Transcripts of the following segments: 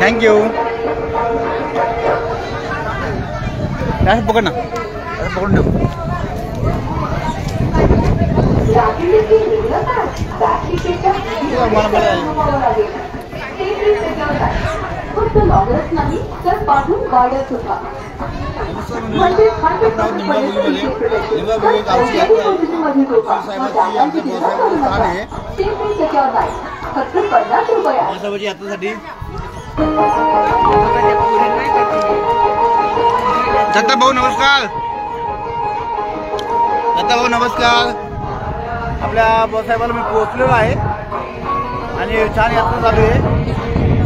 Thank you. ऐसे पकड़ना, ऐसे पकड़ दो। दत्ता भाऊ नमस्कार। दत्ता भाऊ नमस्कार। आपल्या बसायला मी पोहोचलेलो आहे आणि छान यात्रा चालू आहे।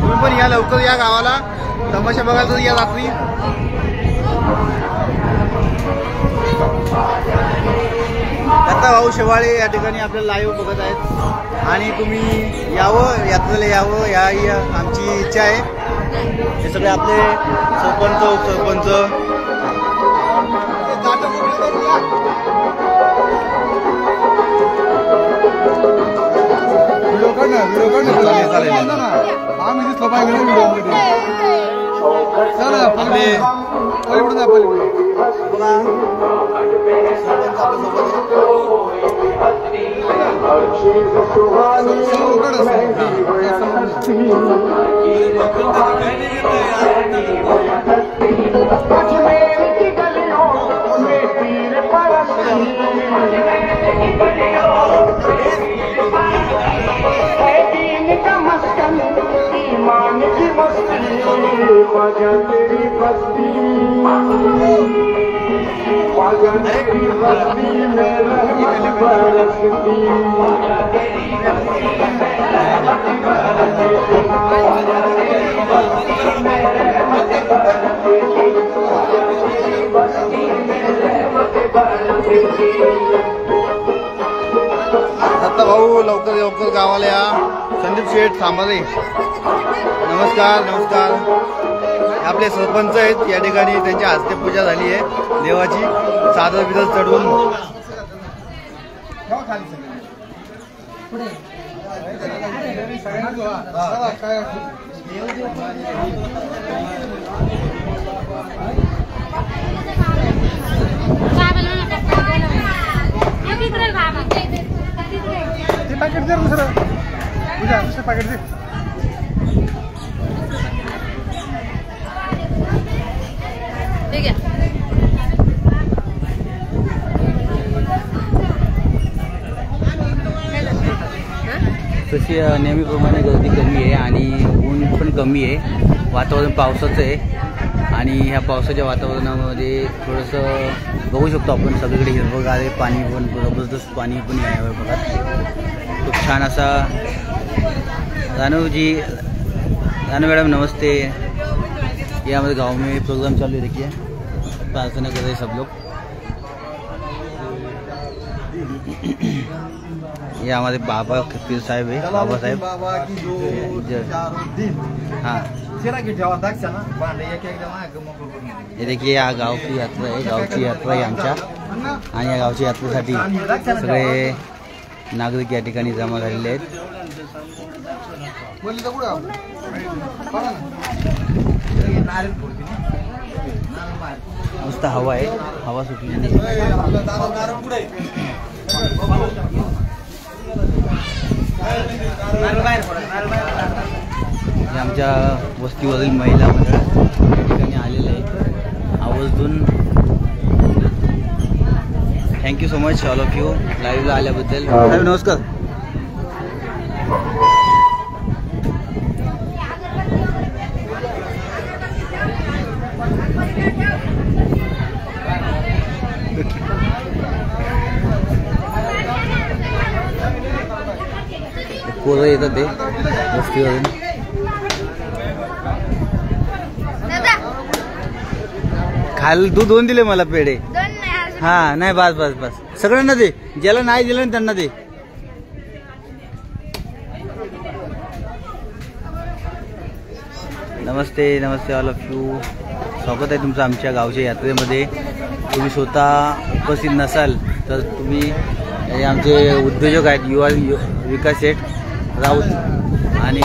तुम्ही पण या, लवकर या गावाला, तमाशा बघायला तर या रात्री। दत्ता भाऊ शेवाळे या ठिकाणी आपल्याला लाईव्ह बघत आहेत आणि तुम्ही यावं, यात्रेला यावं, या आमची इच्छा आहे। हे सगळे आपले सरपंच उपसरपंच दत्ता भाऊ लवकर लवकर गावाला या। संदीप शेठ थांबाले नमस्कार नमस्कार। आपले सरपंच आहेत या ठिकाणी, त्यांच्या हस्ते पूजा झाली आहे देवाची, चादर बिदर चढवून। पैकेट दे दुसरं, पूजा दुसरं पैकेट दे। ठीक आहे। तशी नेहमीप्रमाणे गर्दी कमी आहे आणि ऊन पण कमी आहे, वातावरण पावसाचं आहे आणि ह्या पावसाच्या वातावरणामध्ये थोडंसं बघू शकतो आपण सगळीकडे हिरवगार आहे, पाणी पण जबरदस्त पाणी पण यावर बघा। खूप छान असा रानूजी, रानू मैडम नमस्ते। ये हमारे गांव में प्रोग्राम चालू है, देखिए प्रार्थना कर रहे हैं सब लोग। ये हमारे बाबा पीर साहब है, बाबा साहब। हाँ ये देखिए या गाव की यात्रा आहे, गावची यात्रा आहे आमच्या आणि या गावच्या यात्रेसाठी सगळे नागरिक या ठिकाणी जमा झालेले आहेत। मस्त हवा आहे, हवा सुटलेली आहे। आमच्या वस्तीवरील महिला मंडळ या ठिकाणी आलेले आहे आवर्जून। Thank you so much all of you लाईव्हला आल्याबद्दल। नमस्कार। पोरं येतात ते वस्तीवरून। खाल तू 2 दिले मला पेढे. दोन नाही अजून. हा नाही बस बस बस सगळ्यांना दे. ज्याला नाही दिलं ना त्यांना दे. नमस्ते नमस्ते ऑल ऑफ यू. स्वागत आहे तुमचं आमच्या गावच्या यात्रेमध्ये. तुम्ही स्वतः उपस्थित नसाल तर तुम्ही हे आमचे उद्योजक आहेत युवा विकास शेठ राऊत आणि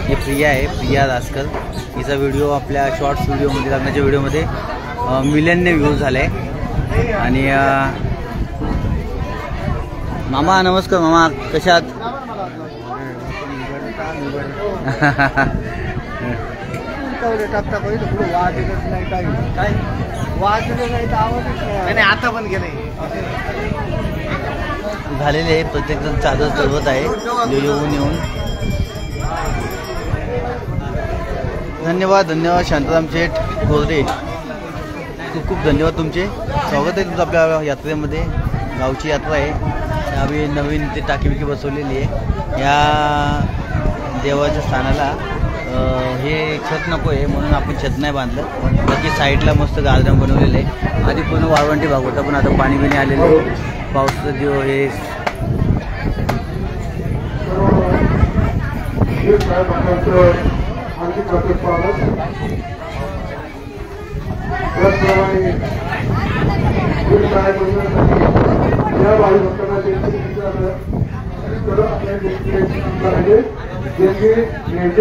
हे प्रिया आहे, प्रिया दासकर. हिचा व्हिडिओ आपल्या शॉर्ट्स व्हिडिओमध्ये लग्नाच्या व्हिडिओमध्ये मिलियनने व्ह्यूज झाले. आणि मामा नमस्कार. मामा कशात? आता पण गेले झालेले प्रत्येक जण चादर चढवत आहे येऊन येऊन. धन्यवाद धन्यवाद शांताराम शेठ गोरडे, खूप खूप धन्यवाद तुमचे. स्वागत आहे तुमचं आपल्या यात्रेमध्ये. गावची यात्रा आहे. आम्ही नवीन ते टाकी बिकी बसवलेली आहे. या देवाच्या स्थानाला हे छत नको आहे म्हणून आपण छत नाही बांधलं. बाकी साईडला मस्त गार्डन बनवलेलं आहे. आधी पूर्ण वाळवंटी भाग होता पण आता पाणी बिणी आलेलं आहे. पावसाचं जो हे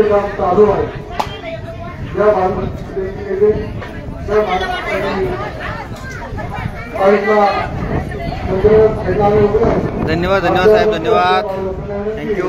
काम चालू आहे. धन्यवाद धन्यवाद साहेब धन्यवाद थँक्यू.